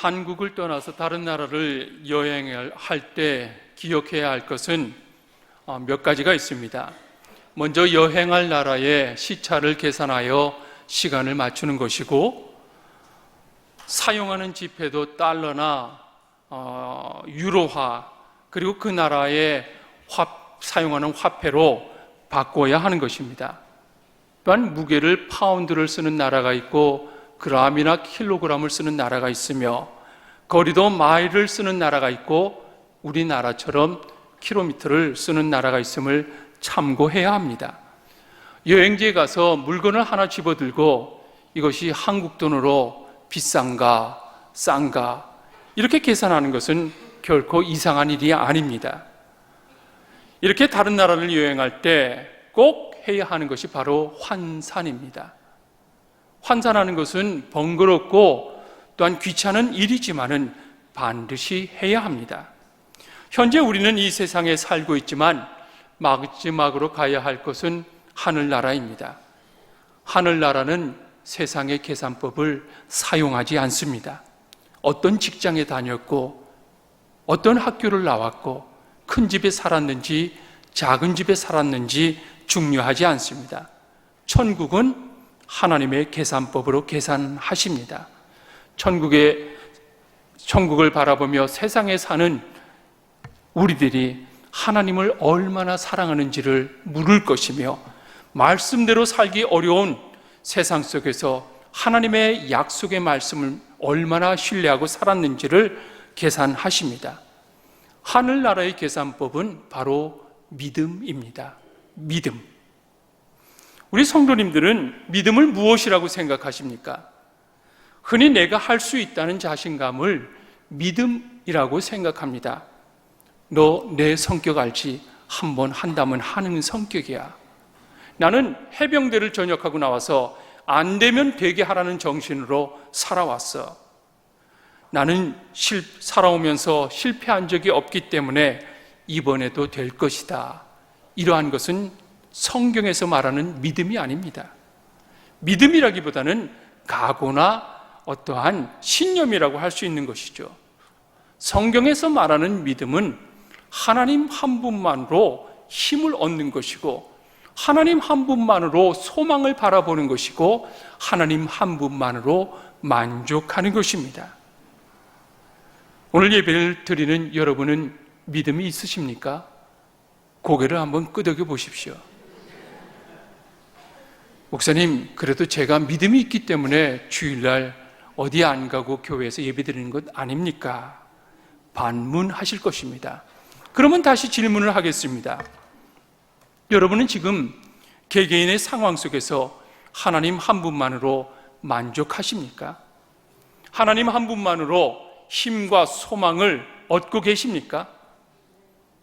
한국을 떠나서 다른 나라를 여행을 할 때 기억해야 할 것은 몇 가지가 있습니다. 먼저 여행할 나라의 시차를 계산하여 시간을 맞추는 것이고, 사용하는 지폐도 달러나 유로화, 그리고 그 나라의 사용하는 화폐로 바꿔야 하는 것입니다. 또한 무게를 파운드를 쓰는 나라가 있고 그람이나 킬로그램을 쓰는 나라가 있으며, 거리도 마일을 쓰는 나라가 있고 우리나라처럼 킬로미터를 쓰는 나라가 있음을 참고해야 합니다. 여행지에 가서 물건을 하나 집어들고 이것이 한국 돈으로 비싼가 싼가 이렇게 계산하는 것은 결코 이상한 일이 아닙니다. 이렇게 다른 나라를 여행할 때 꼭 해야 하는 것이 바로 환산입니다. 환산하는 것은 번거롭고 또한 귀찮은 일이지만은 반드시 해야 합니다. 현재 우리는 이 세상에 살고 있지만 마지막으로 가야 할 것은 하늘나라입니다. 하늘나라는 세상의 계산법을 사용하지 않습니다. 어떤 직장에 다녔고 어떤 학교를 나왔고 큰 집에 살았는지 작은 집에 살았는지 중요하지 않습니다. 천국은 하나님의 계산법으로 계산하십니다. 천국을 바라보며 세상에 사는 우리들이 하나님을 얼마나 사랑하는지를 물을 것이며, 말씀대로 살기 어려운 세상 속에서 하나님의 약속의 말씀을 얼마나 신뢰하고 살았는지를 계산하십니다. 하늘나라의 계산법은 바로 믿음입니다. 믿음. 우리 성도님들은 믿음을 무엇이라고 생각하십니까? 흔히 내가 할 수 있다는 자신감을 믿음이라고 생각합니다. 너 내 성격 알지? 한번 한다면 하는 성격이야. 나는 해병대를 전역하고 나와서 안 되면 되게 하라는 정신으로 살아왔어. 나는 살아오면서 실패한 적이 없기 때문에 이번에도 될 것이다. 이러한 것은 성경에서 말하는 믿음이 아닙니다. 믿음이라기보다는 각오나 어떠한 신념이라고 할 수 있는 것이죠. 성경에서 말하는 믿음은 하나님 한 분만으로 힘을 얻는 것이고, 하나님 한 분만으로 소망을 바라보는 것이고, 하나님 한 분만으로 만족하는 것입니다. 오늘 예배를 드리는 여러분은 믿음이 있으십니까? 고개를 한번 끄덕여 보십시오. 목사님, 그래도 제가 믿음이 있기 때문에 주일날 어디 안 가고 교회에서 예배 드리는 것 아닙니까? 반문하실 것입니다. 그러면 다시 질문을 하겠습니다. 여러분은 지금 개개인의 상황 속에서 하나님 한 분만으로 만족하십니까? 하나님 한 분만으로 힘과 소망을 얻고 계십니까?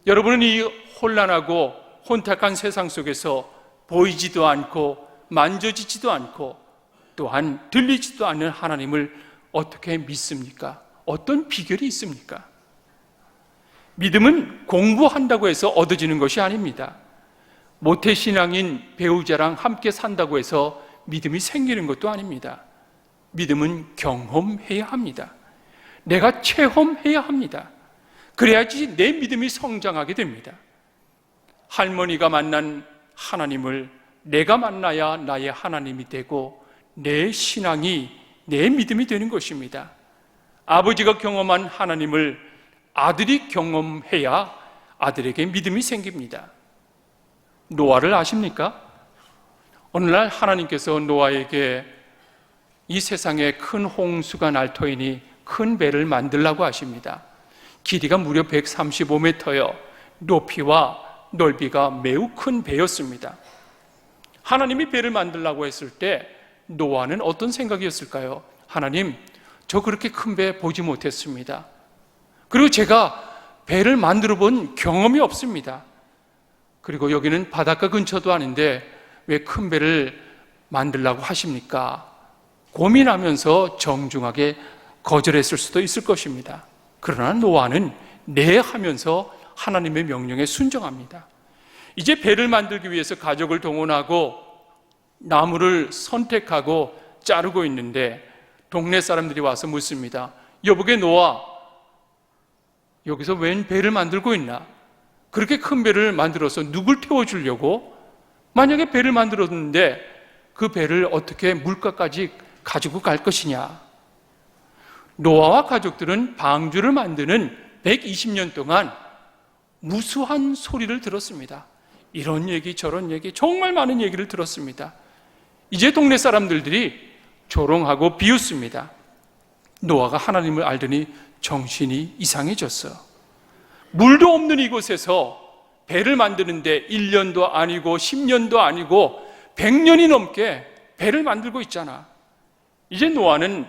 여러분은 이 혼란하고 혼탁한 세상 속에서 보이지도 않고 만져지지도 않고 또한 들리지도 않는 하나님을 어떻게 믿습니까? 어떤 비결이 있습니까? 믿음은 공부한다고 해서 얻어지는 것이 아닙니다. 모태신앙인 배우자랑 함께 산다고 해서 믿음이 생기는 것도 아닙니다. 믿음은 경험해야 합니다. 내가 체험해야 합니다. 그래야지 내 믿음이 성장하게 됩니다. 할머니가 만난 하나님을 내가 만나야 나의 하나님이 되고 내 신앙이 내 믿음이 되는 것입니다. 아버지가 경험한 하나님을 아들이 경험해야 아들에게 믿음이 생깁니다. 노아를 아십니까? 어느 날 하나님께서 노아에게 이 세상에 큰 홍수가 날 터이니 큰 배를 만들라고 하십니다. 길이가 무려 135m여 높이와 넓이가 매우 큰 배였습니다. 하나님이 배를 만들라고 했을 때 노아는 어떤 생각이었을까요? 하나님, 저 그렇게 큰 배 보지 못했습니다. 그리고 제가 배를 만들어 본 경험이 없습니다. 그리고 여기는 바닷가 근처도 아닌데 왜 큰 배를 만들라고 하십니까? 고민하면서 정중하게 거절했을 수도 있을 것입니다. 그러나 노아는 네 하면서 하나님의 명령에 순종합니다. 이제 배를 만들기 위해서 가족을 동원하고 나무를 선택하고 자르고 있는데 동네 사람들이 와서 묻습니다. 여보게 노아, 여기서 웬 배를 만들고 있나? 그렇게 큰 배를 만들어서 누굴 태워주려고? 만약에 배를 만들었는데 그 배를 어떻게 물가까지 가지고 갈 것이냐? 노아와 가족들은 방주를 만드는 120년 동안 무수한 소리를 들었습니다. 이런 얘기 저런 얘기 정말 많은 얘기를 들었습니다. 이제 동네 사람들이 조롱하고 비웃습니다. 노아가 하나님을 알더니 정신이 이상해졌어요. 물도 없는 이곳에서 배를 만드는데 1년도 아니고 10년도 아니고 100년이 넘게 배를 만들고 있잖아. 이제 노아는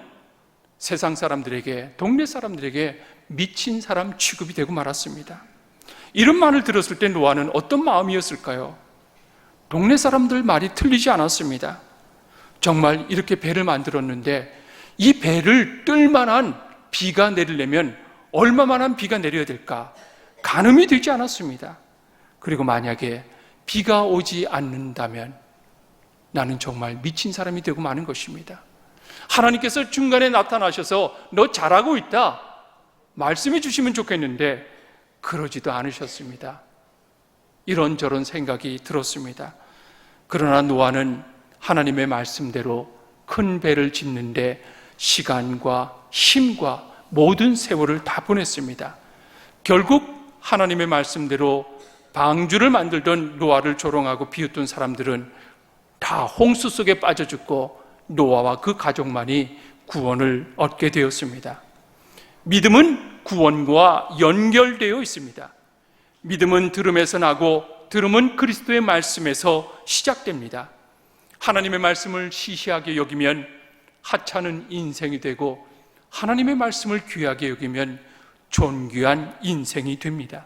세상 사람들에게, 동네 사람들에게 미친 사람 취급이 되고 말았습니다. 이런 말을 들었을 때 노아는 어떤 마음이었을까요? 동네 사람들 말이 틀리지 않았습니다. 정말 이렇게 배를 만들었는데 이 배를 뜰 만한 비가 내리려면 얼마만한 비가 내려야 될까? 가늠이 되지 않았습니다. 그리고 만약에 비가 오지 않는다면 나는 정말 미친 사람이 되고 마는 것입니다. 하나님께서 중간에 나타나셔서 너 잘하고 있다 말씀해 주시면 좋겠는데 그러지도 않으셨습니다. 이런저런 생각이 들었습니다. 그러나 노아는 하나님의 말씀대로 큰 배를 짓는데 시간과 힘과 모든 세월을 다 보냈습니다. 결국 하나님의 말씀대로 방주를 만들던 노아를 조롱하고 비웃던 사람들은 다 홍수 속에 빠져 죽고 노아와 그 가족만이 구원을 얻게 되었습니다. 믿음은 구원과 연결되어 있습니다. 믿음은 들음에서 나고 들음은 그리스도의 말씀에서 시작됩니다. 하나님의 말씀을 시시하게 여기면 하찮은 인생이 되고 하나님의 말씀을 귀하게 여기면 존귀한 인생이 됩니다.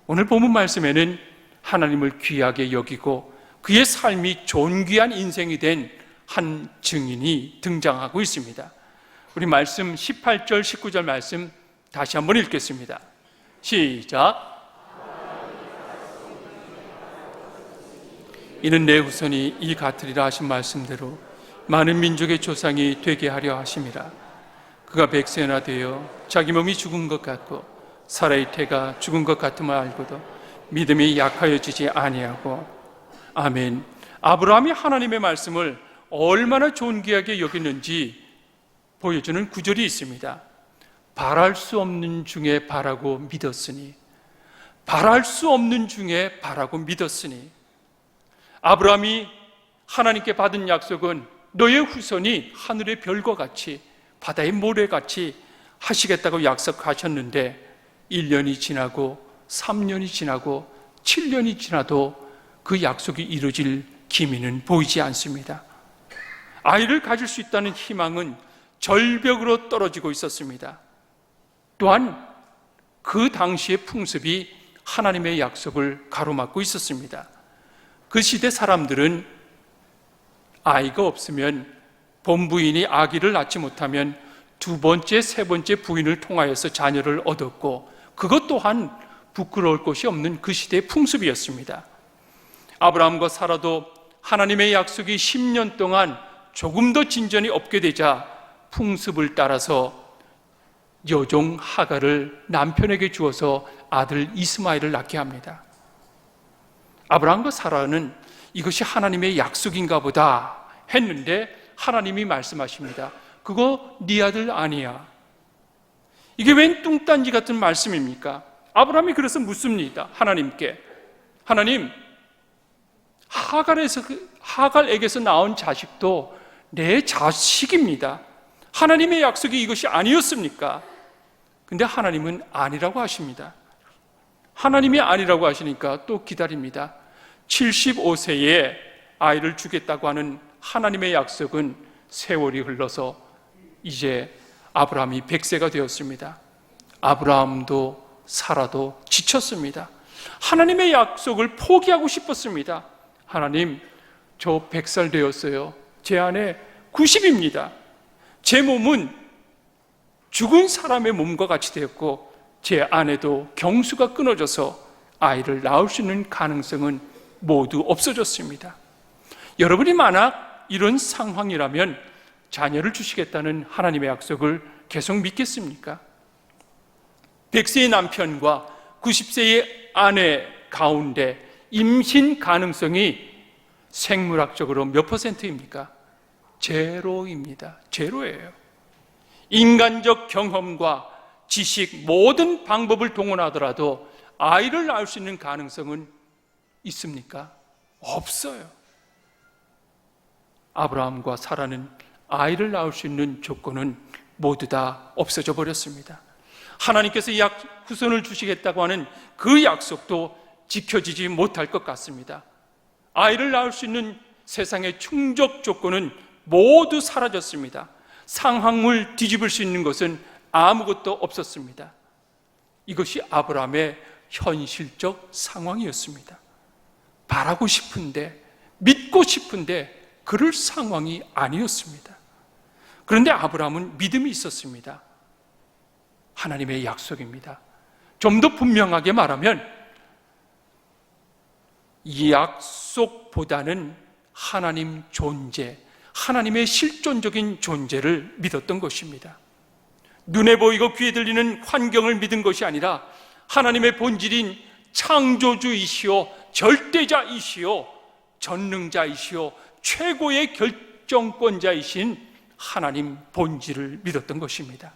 오늘 본문 말씀에는 하나님을 귀하게 여기고 그의 삶이 존귀한 인생이 된 한 증인이 등장하고 있습니다. 우리 말씀 18절 19절 말씀 다시 한번 읽겠습니다. 시작. 이는 내 후손이 이 같으리라 하신 말씀대로 많은 민족의 조상이 되게 하려 하심이라. 그가 백세나 되어 자기 몸이 죽은 것 같고 사라의 태가 죽은 것 같음을 알고도 믿음이 약하여지지 아니하고. 아멘. 아브라함이 하나님의 말씀을 얼마나 존귀하게 여겼는지 보여주는 구절이 있습니다. 바랄 수 없는 중에 바라고 믿었으니, 바랄 수 없는 중에 바라고 믿었으니. 아브라함이 하나님께 받은 약속은 너의 후손이 하늘의 별과 같이 바다의 모래같이 하시겠다고 약속하셨는데 1년이 지나고 3년이 지나고 7년이 지나도 그 약속이 이루어질 기미는 보이지 않습니다. 아이를 가질 수 있다는 희망은 절벽으로 떨어지고 있었습니다. 또한 그 당시의 풍습이 하나님의 약속을 가로막고 있었습니다. 그 시대 사람들은 아이가 없으면 본부인이 아기를 낳지 못하면 두 번째, 세 번째 부인을 통하여서 자녀를 얻었고 그것 또한 부끄러울 것이 없는 그 시대의 풍습이었습니다. 아브라함과 사라도 하나님의 약속이 10년 동안 조금 더 진전이 없게 되자 풍습을 따라서 여종 하갈을 남편에게 주어서 아들 이스마엘을 낳게 합니다. 아브라함과 사라는 이것이 하나님의 약속인가 보다 했는데 하나님이 말씀하십니다. 그거 네 아들 아니야. 이게 웬 뚱딴지 같은 말씀입니까? 아브라함이 그래서 묻습니다. 하나님께. 하나님, 하갈에게서 나온 자식도 내 자식입니다. 하나님의 약속이 이것이 아니었습니까? 근데 하나님은 아니라고 하십니다. 하나님이 아니라고 하시니까 또 기다립니다. 75세에 아이를 주겠다고 하는 하나님의 약속은 세월이 흘러서 이제 아브라함이 100세가 되었습니다. 아브라함도 사라도 지쳤습니다. 하나님의 약속을 포기하고 싶었습니다. 하나님, 저 100살 되었어요. 제 아내 90입니다. 제 몸은 죽은 사람의 몸과 같이 되었고 제 아내도 경수가 끊어져서 아이를 낳을 수 있는 가능성은 모두 없어졌습니다. 여러분이 만약 이런 상황이라면 자녀를 주시겠다는 하나님의 약속을 계속 믿겠습니까? 100세의 남편과 90세의 아내 가운데 임신 가능성이 생물학적으로 몇 %입니까? 제로입니다. 제로예요. 인간적 경험과 지식, 모든 방법을 동원하더라도 아이를 낳을 수 있는 가능성은 있습니까? 없어요. 아브라함과 사라는 아이를 낳을 수 있는 조건은 모두 다 없어져 버렸습니다. 하나님께서 후손을 주시겠다고 하는 그 약속도 지켜지지 못할 것 같습니다. 아이를 낳을 수 있는 세상의 충족 조건은 모두 사라졌습니다. 상황을 뒤집을 수 있는 것은 아무것도 없었습니다. 이것이 아브라함의 현실적 상황이었습니다. 바라고 싶은데, 믿고 싶은데 그럴 상황이 아니었습니다. 그런데 아브라함은 믿음이 있었습니다. 하나님의 약속입니다. 좀 더 분명하게 말하면 이 약속보다는 하나님 존재, 하나님의 실존적인 존재를 믿었던 것입니다. 눈에 보이고 귀에 들리는 환경을 믿은 것이 아니라 하나님의 본질인 창조주이시오, 절대자이시오, 전능자이시오, 최고의 결정권자이신 하나님 본질을 믿었던 것입니다.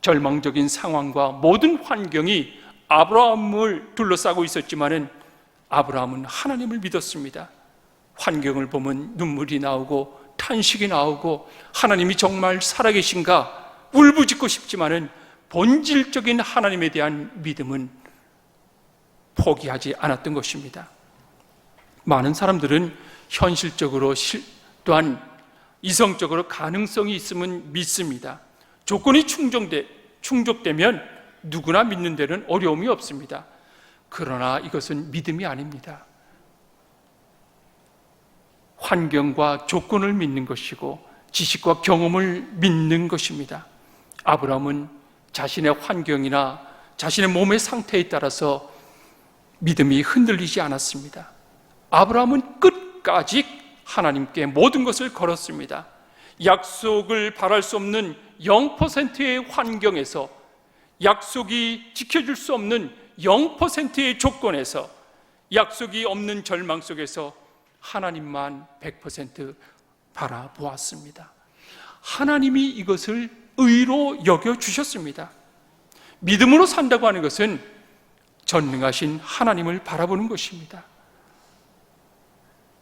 절망적인 상황과 모든 환경이 아브라함을 둘러싸고 있었지만은 아브라함은 하나님을 믿었습니다. 환경을 보면 눈물이 나오고 탄식이 나오고 하나님이 정말 살아계신가 울부짖고 싶지만은 본질적인 하나님에 대한 믿음은 포기하지 않았던 것입니다. 많은 사람들은 현실적으로 또한 이성적으로 가능성이 있으면 믿습니다. 조건이 충족되면 누구나 믿는 데는 어려움이 없습니다. 그러나 이것은 믿음이 아닙니다. 환경과 조건을 믿는 것이고 지식과 경험을 믿는 것입니다. 아브라함은 자신의 환경이나 자신의 몸의 상태에 따라서 믿음이 흔들리지 않았습니다. 아브라함은 끝까지 하나님께 모든 것을 걸었습니다. 약속을 바랄 수 없는 0%의 환경에서, 약속이 지켜줄 수 없는 0%의 조건에서, 약속이 없는 절망 속에서 하나님만 100% 바라보았습니다. 하나님이 이것을 의로 여겨주셨습니다. 믿음으로 산다고 하는 것은 전능하신 하나님을 바라보는 것입니다.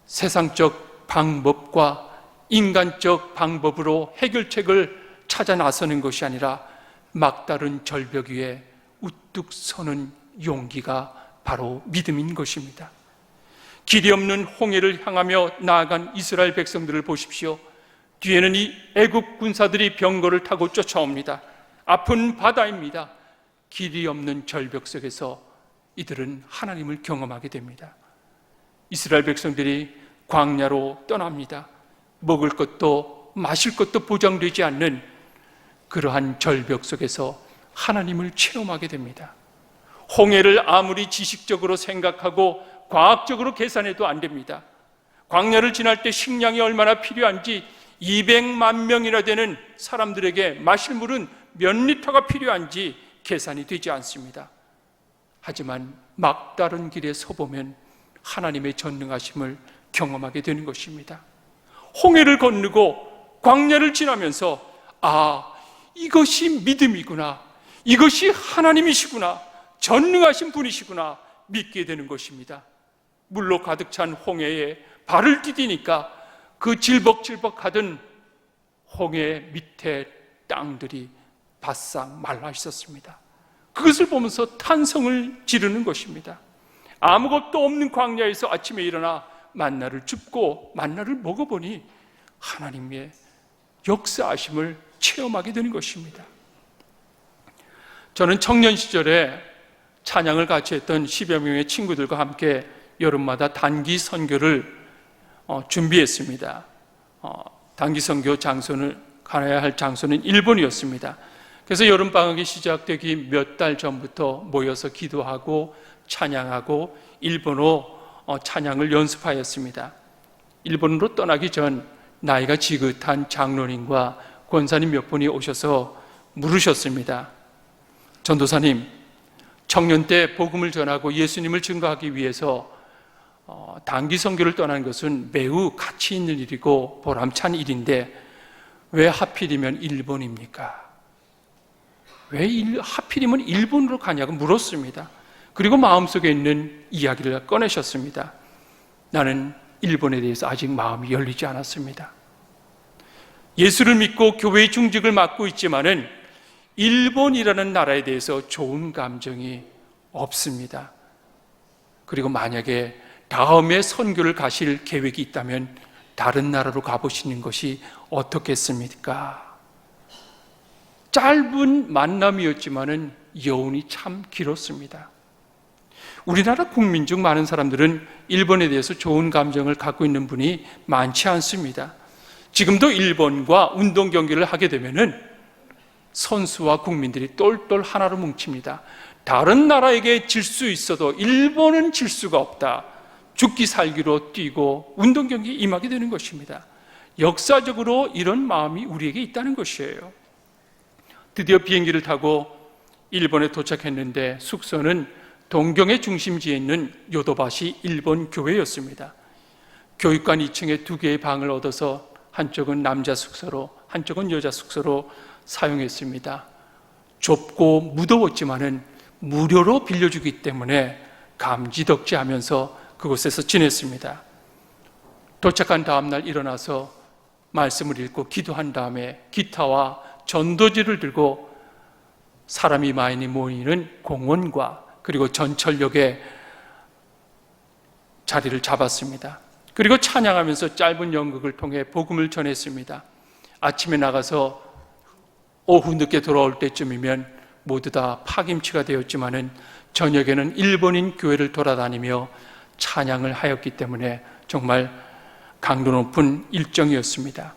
세상적 방법과 인간적 방법으로 해결책을 찾아 나서는 것이 아니라 막다른 절벽 위에 우뚝 서는 용기가 바로 믿음인 것입니다. 길이 없는 홍해를 향하며 나아간 이스라엘 백성들을 보십시오. 뒤에는 이 애국 군사들이 병거를 타고 쫓아옵니다. 아픈 바다입니다. 길이 없는 절벽 속에서 이들은 하나님을 경험하게 됩니다. 이스라엘 백성들이 광야로 떠납니다. 먹을 것도 마실 것도 보장되지 않는 그러한 절벽 속에서 하나님을 체험하게 됩니다. 홍해를 아무리 지식적으로 생각하고 과학적으로 계산해도 안 됩니다. 광야를 지날 때 식량이 얼마나 필요한지 200만 명이나 되는 사람들에게 마실 물은 몇 리터가 필요한지 계산이 되지 않습니다. 하지만 막다른 길에 서보면 하나님의 전능하심을 경험하게 되는 것입니다. 홍해를 건너고 광야를 지나면서 이것이 믿음이구나, 이것이 하나님이시구나, 전능하신 분이시구나 믿게 되는 것입니다. 물로 가득 찬 홍해에 발을 디디니까 그 질벅질벅하던 홍해 밑에 땅들이 바싹 말라 있었습니다. 그것을 보면서 탄성을 지르는 것입니다. 아무것도 없는 광야에서 아침에 일어나 만나를 줍고 만나를 먹어보니 하나님의 역사하심을 체험하게 되는 것입니다. 저는 청년 시절에 찬양을 같이 했던 10여 명의 친구들과 함께 여름마다 단기 선교를 준비했습니다. 단기 선교 장소는 가야 할 장소는 일본이었습니다. 그래서 여름방학이 시작되기 몇 달 전부터 모여서 기도하고 찬양하고 일본어 찬양을 연습하였습니다. 일본으로 떠나기 전 나이가 지긋한 장로님과 권사님 몇 분이 오셔서 물으셨습니다. 전도사님, 청년 때 복음을 전하고 예수님을 증거하기 위해서 단기 선교를 떠나는 것은 매우 가치 있는 일이고 보람찬 일인데 왜 하필이면 일본입니까? 왜 하필이면 일본으로 가냐고 물었습니다. 그리고 마음속에 있는 이야기를 꺼내셨습니다. 나는 일본에 대해서 아직 마음이 열리지 않았습니다. 예수를 믿고 교회의 중직을 맡고 있지만은 일본이라는 나라에 대해서 좋은 감정이 없습니다. 그리고 만약에 다음에 선교를 가실 계획이 있다면 다른 나라로 가보시는 것이 어떻겠습니까? 짧은 만남이었지만은 여운이 참 길었습니다. 우리나라 국민 중 많은 사람들은 일본에 대해서 좋은 감정을 갖고 있는 분이 많지 않습니다. 지금도 일본과 운동 경기를 하게 되면은 선수와 국민들이 똘똘 하나로 뭉칩니다. 다른 나라에게 질 수 있어도 일본은 질 수가 없다. 죽기 살기로 뛰고 운동 경기에 임하게 되는 것입니다. 역사적으로 이런 마음이 우리에게 있다는 것이에요. 드디어 비행기를 타고 일본에 도착했는데 숙소는 동경의 중심지에 있는 요도바시 일본 교회였습니다. 교육관 2층에 2개의 방을 얻어서 한쪽은 남자 숙소로 한쪽은 여자 숙소로 사용했습니다. 좁고 무더웠지만은 무료로 빌려주기 때문에 감지덕지하면서 그곳에서 지냈습니다. 도착한 다음날 일어나서 말씀을 읽고 기도한 다음에 기타와 전도지를 들고 사람이 많이 모이는 공원과 그리고 전철역에 자리를 잡았습니다. 그리고 찬양하면서 짧은 연극을 통해 복음을 전했습니다. 아침에 나가서 오후 늦게 돌아올 때쯤이면 모두 다 파김치가 되었지만은 저녁에는 일본인 교회를 돌아다니며 찬양을 하였기 때문에 정말 강도 높은 일정이었습니다.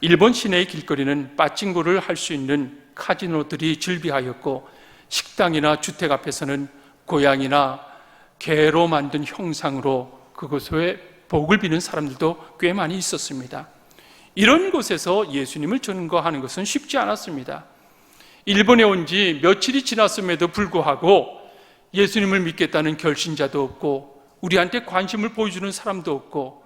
일본 시내의 길거리는 빠찡코를 할 수 있는 카지노들이 즐비하였고 식당이나 주택 앞에서는 고양이나 개로 만든 형상으로 그곳에 복을 비는 사람들도 꽤 많이 있었습니다. 이런 곳에서 예수님을 증거하는 것은 쉽지 않았습니다. 일본에 온 지 며칠이 지났음에도 불구하고 예수님을 믿겠다는 결신자도 없고 우리한테 관심을 보여주는 사람도 없고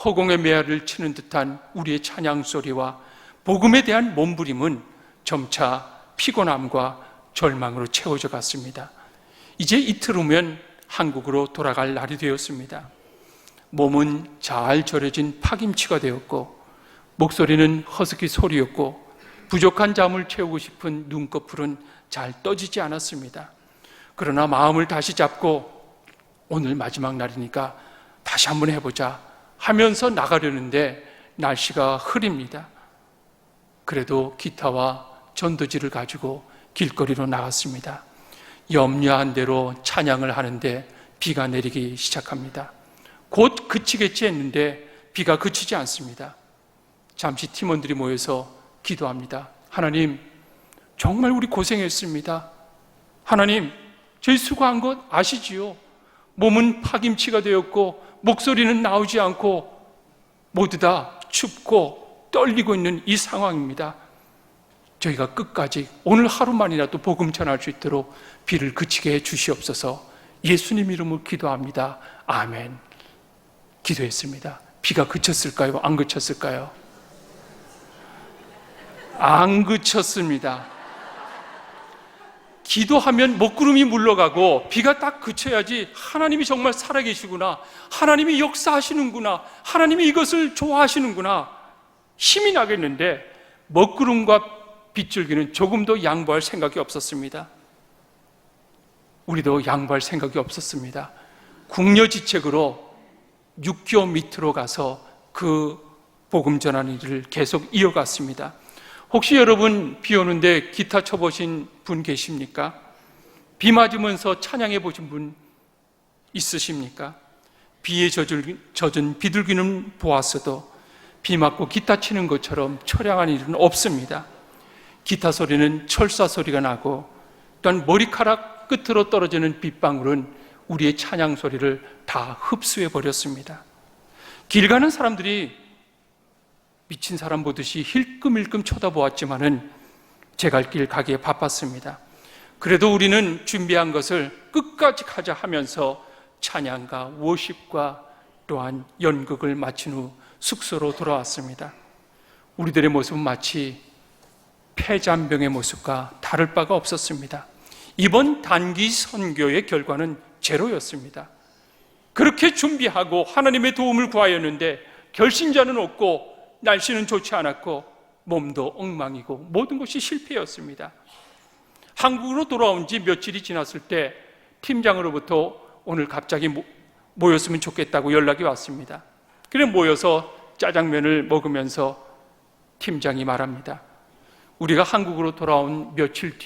허공에 메아리를 치는 듯한 우리의 찬양 소리와 복음에 대한 몸부림은 점차 피곤함과 절망으로 채워져 갔습니다. 이제 이틀 후면 한국으로 돌아갈 날이 되었습니다. 몸은 잘 절여진 파김치가 되었고 목소리는 허스키 소리였고 부족한 잠을 채우고 싶은 눈꺼풀은 잘 떠지지 않았습니다. 그러나 마음을 다시 잡고 오늘 마지막 날이니까 다시 한번 해보자 하면서 나가려는데 날씨가 흐립니다. 그래도 기타와 전도지를 가지고 길거리로 나갔습니다. 염려한 대로 찬양을 하는데 비가 내리기 시작합니다. 곧 그치겠지 했는데 비가 그치지 않습니다. 잠시 팀원들이 모여서 기도합니다. 하나님, 정말 우리 고생했습니다. 하나님, 저희 수고한 것 아시지요? 몸은 파김치가 되었고 목소리는 나오지 않고 모두 다 춥고 떨리고 있는 이 상황입니다. 저희가 끝까지 오늘 하루만이라도 복음 전할 수 있도록 비를 그치게 해 주시옵소서. 예수님 이름으로 기도합니다. 아멘. 기도했습니다. 비가 그쳤을까요? 안 그쳤을까요? 안 그쳤습니다. 기도하면 먹구름이 물러가고 비가 딱 그쳐야지 하나님이 정말 살아계시구나, 하나님이 역사하시는구나, 하나님이 이것을 좋아하시는구나 힘이 나겠는데 먹구름과 빗줄기는 조금도 양보할 생각이 없었습니다. 우리도 양보할 생각이 없었습니다. 궁여지책으로 6교 밑으로 가서 그 복음 전하는 일을 계속 이어갔습니다. 혹시 여러분 비 오는데 기타 쳐보신 분 계십니까? 비 맞으면서 찬양해 보신 분 있으십니까? 비에 젖은 비둘기는 보았어도 비 맞고 기타 치는 것처럼 처량한 일은 없습니다. 기타 소리는 철사 소리가 나고 또한 머리카락 끝으로 떨어지는 빗방울은 우리의 찬양 소리를 다 흡수해 버렸습니다. 길 가는 사람들이 미친 사람 보듯이 힐끔힐끔 쳐다보았지만은 제 갈 길 가기에 바빴습니다. 그래도 우리는 준비한 것을 끝까지 가자 하면서 찬양과 워십과 또한 연극을 마친 후 숙소로 돌아왔습니다. 우리들의 모습은 마치 폐잔병의 모습과 다를 바가 없었습니다. 이번 단기 선교의 결과는 제로였습니다. 그렇게 준비하고 하나님의 도움을 구하였는데 결신자는 없고 날씨는 좋지 않았고 몸도 엉망이고 모든 것이 실패였습니다. 한국으로 돌아온 지 며칠이 지났을 때 팀장으로부터 오늘 갑자기 모였으면 좋겠다고 연락이 왔습니다. 그래 모여서 짜장면을 먹으면서 팀장이 말합니다. 우리가 한국으로 돌아온 며칠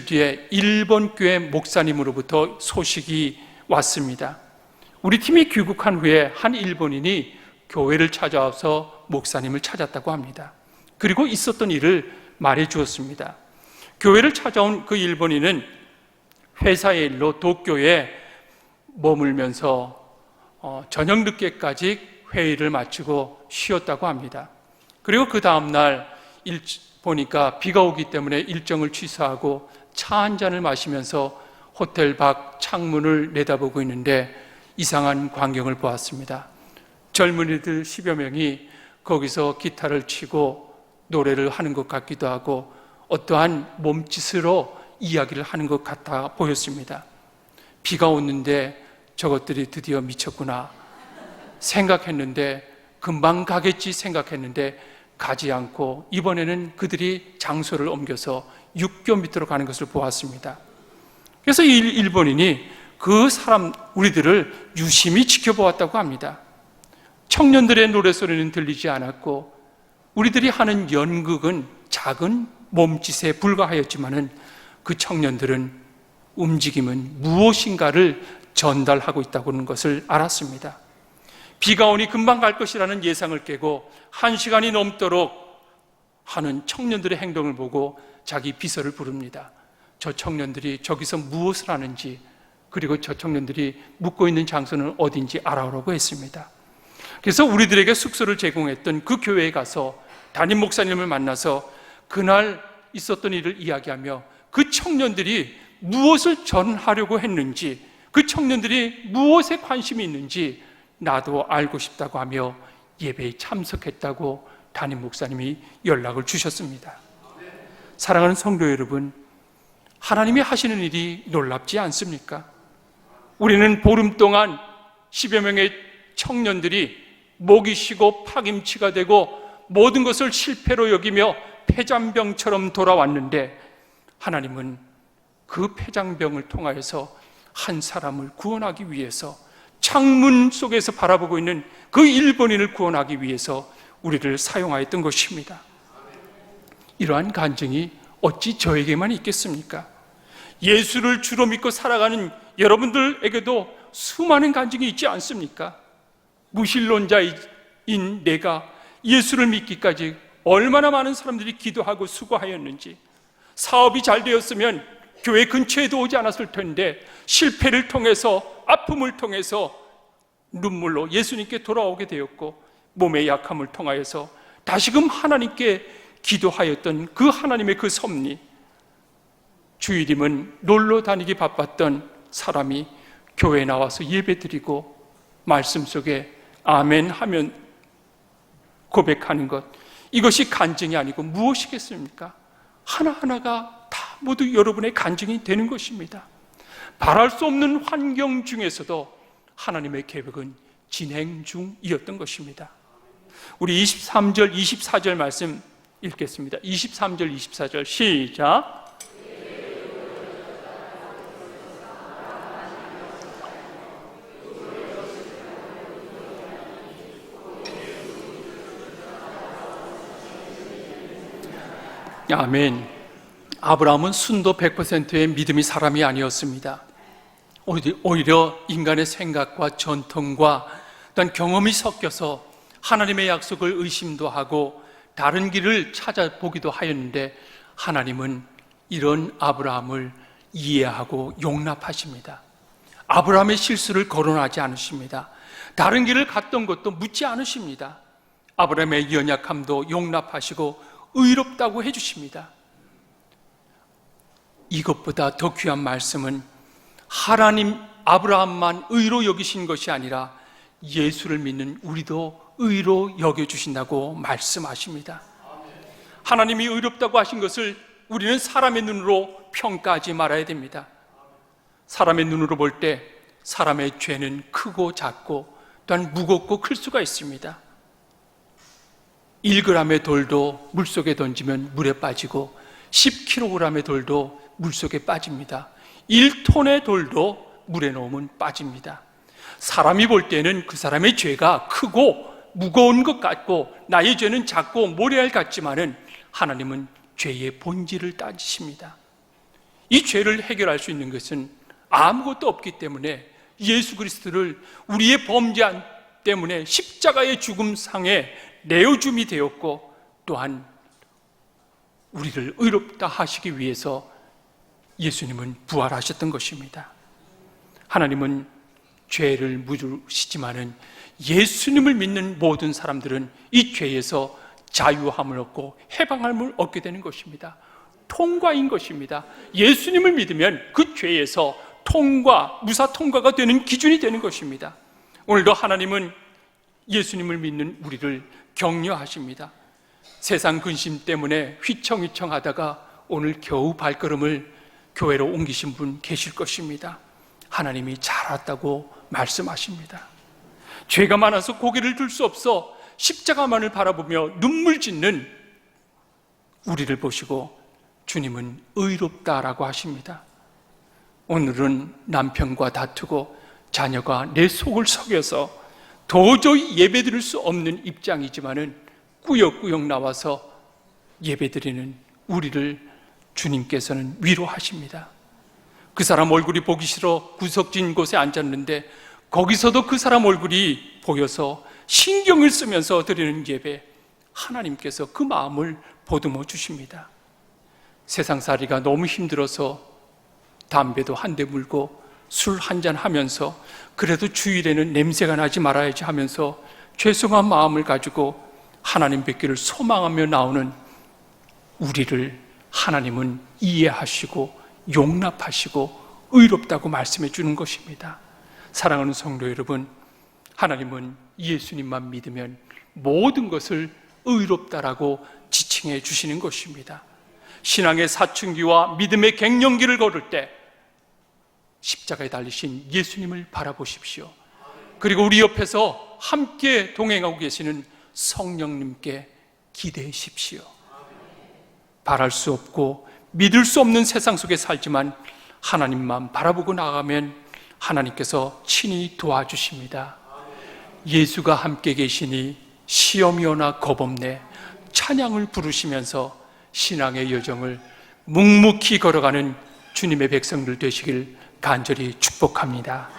뒤에 일본 교회 목사님으로부터 소식이 왔습니다. 우리 팀이 귀국한 후에 한 일본인이 교회를 찾아와서 목사님을 찾았다고 합니다. 그리고 있었던 일을 말해 주었습니다. 교회를 찾아온 그 일본인은 회사의 일로 도쿄에 머물면서 저녁 늦게까지 회의를 마치고 쉬었다고 합니다. 그리고 그 다음날 보니까 비가 오기 때문에 일정을 취소하고 차 한 잔을 마시면서 호텔 밖 창문을 내다보고 있는데 이상한 광경을 보았습니다. 젊은이들 10여 명이 거기서 기타를 치고 노래를 하는 것 같기도 하고 어떠한 몸짓으로 이야기를 하는 것 같아 보였습니다. 비가 오는데 저것들이 드디어 미쳤구나 생각했는데, 금방 가겠지 생각했는데 가지 않고 이번에는 그들이 장소를 옮겨서 6교 밑으로 가는 것을 보았습니다. 그래서 이 일본인이 그 사람 우리들을 유심히 지켜보았다고 합니다. 청년들의 노래소리는 들리지 않았고 우리들이 하는 연극은 작은 몸짓에 불과하였지만은 그 청년들은 움직임은 무엇인가를 전달하고 있다고 하는 것을 알았습니다. 비가 오니 금방 갈 것이라는 예상을 깨고 1시간이 넘도록 하는 청년들의 행동을 보고 자기 비서를 부릅니다. 저 청년들이 저기서 무엇을 하는지, 그리고 저 청년들이 묵고 있는 장소는 어딘지 알아오라고 했습니다. 그래서 우리들에게 숙소를 제공했던 그 교회에 가서 담임 목사님을 만나서 그날 있었던 일을 이야기하며 그 청년들이 무엇을 전하려고 했는지, 그 청년들이 무엇에 관심이 있는지 나도 알고 싶다고 하며 예배에 참석했다고 담임 목사님이 연락을 주셨습니다. 사랑하는 성도 여러분, 하나님이 하시는 일이 놀랍지 않습니까? 우리는 보름 동안 10여 명의 청년들이 목이 쉬고 파김치가 되고 모든 것을 실패로 여기며 폐잔병처럼 돌아왔는데, 하나님은 그 폐잔병을 통하여서 한 사람을 구원하기 위해서, 창문 속에서 바라보고 있는 그 일본인을 구원하기 위해서 우리를 사용하였던 것입니다. 이러한 간증이 어찌 저에게만 있겠습니까? 예수를 주로 믿고 살아가는 여러분들에게도 수많은 간증이 있지 않습니까? 무신론자인 내가 예수를 믿기까지 얼마나 많은 사람들이 기도하고 수고하였는지, 사업이 잘 되었으면 교회 근처에도 오지 않았을 텐데 실패를 통해서, 아픔을 통해서 눈물로 예수님께 돌아오게 되었고, 몸의 약함을 통하여서 다시금 하나님께 기도하였던 그 하나님의 그 섭리, 주일이면 놀러 다니기 바빴던 사람이 교회에 나와서 예배드리고 말씀 속에 아멘 하면 고백하는 것, 이것이 간증이 아니고 무엇이겠습니까? 하나하나가 다 모두 여러분의 간증이 되는 것입니다. 바랄 수 없는 환경 중에서도 하나님의 계획은 진행 중이었던 것입니다. 우리 23절, 24절 말씀 읽겠습니다. 23절, 24절 시작. 아멘. 아브라함은 순도 100%의 믿음의 사람이 아니었습니다. 오히려 인간의 생각과 전통과 어떤 경험이 섞여서 하나님의 약속을 의심도 하고 다른 길을 찾아보기도 하였는데, 하나님은 이런 아브라함을 이해하고 용납하십니다. 아브라함의 실수를 거론하지 않으십니다. 다른 길을 갔던 것도 묻지 않으십니다. 아브라함의 연약함도 용납하시고 의롭다고 해주십니다. 이것보다 더 귀한 말씀은 하나님 아브라함만 의로 여기신 것이 아니라 예수를 믿는 우리도 의로 여겨주신다고 말씀하십니다. 하나님이 의롭다고 하신 것을 우리는 사람의 눈으로 평가하지 말아야 됩니다. 사람의 눈으로 볼 때 사람의 죄는 크고 작고 또한 무겁고 클 수가 있습니다. 1g의 돌도 물속에 던지면 물에 빠지고 10kg의 돌도 물속에 빠집니다. 1톤의 돌도 물에 넣으면 빠집니다. 사람이 볼 때는 그 사람의 죄가 크고 무거운 것 같고 나의 죄는 작고 모래알 같지만은 하나님은 죄의 본질을 따지십니다. 이 죄를 해결할 수 있는 것은 아무것도 없기 때문에 예수 그리스도를 우리의 범죄 때문에 십자가의 죽음상에 내어줌이 되었고, 또한 우리를 의롭다 하시기 위해서 예수님은 부활하셨던 것입니다. 하나님은 죄를 묻으시지만은 예수님을 믿는 모든 사람들은 이 죄에서 자유함을 얻고 해방함을 얻게 되는 것입니다. 통과인 것입니다. 예수님을 믿으면 그 죄에서 무사 통과가 되는 기준이 되는 것입니다. 오늘도 하나님은 예수님을 믿는 우리를 격려하십니다. 세상 근심 때문에 휘청휘청 하다가 오늘 겨우 발걸음을 교회로 옮기신 분 계실 것입니다. 하나님이 잘 왔다고 말씀하십니다. 죄가 많아서 고개를 들 수 없어 십자가만을 바라보며 눈물 짓는 우리를 보시고 주님은 의롭다라고 하십니다. 오늘은 남편과 다투고 자녀가 내 속을 속여서 도저히 예배드릴 수 없는 입장이지만은 꾸역꾸역 나와서 예배드리는 우리를 주님께서는 위로하십니다. 그 사람 얼굴이 보기 싫어 구석진 곳에 앉았는데 거기서도 그 사람 얼굴이 보여서 신경을 쓰면서 드리는 예배, 하나님께서 그 마음을 보듬어 주십니다. 세상살이가 너무 힘들어서 담배도 한 대 물고 술 한잔 하면서 그래도 주일에는 냄새가 나지 말아야지 하면서 죄송한 마음을 가지고 하나님 뵙기를 소망하며 나오는 우리를 하나님은 이해하시고 용납하시고 의롭다고 말씀해 주는 것입니다. 사랑하는 성도 여러분, 하나님은 예수님만 믿으면 모든 것을 의롭다라고 지칭해 주시는 것입니다. 신앙의 사춘기와 믿음의 갱년기를 걸을 때 십자가에 달리신 예수님을 바라보십시오. 그리고 우리 옆에서 함께 동행하고 계시는 성령님께 기대십시오. 바랄 수 없고 믿을 수 없는 세상 속에 살지만 하나님만 바라보고 나가면 하나님께서 친히 도와주십니다. 예수가 함께 계시니 시험이 오나 겁없네, 찬양을 부르시면서 신앙의 여정을 묵묵히 걸어가는 주님의 백성들 되시길 간절히 축복합니다.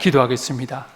기도하겠습니다.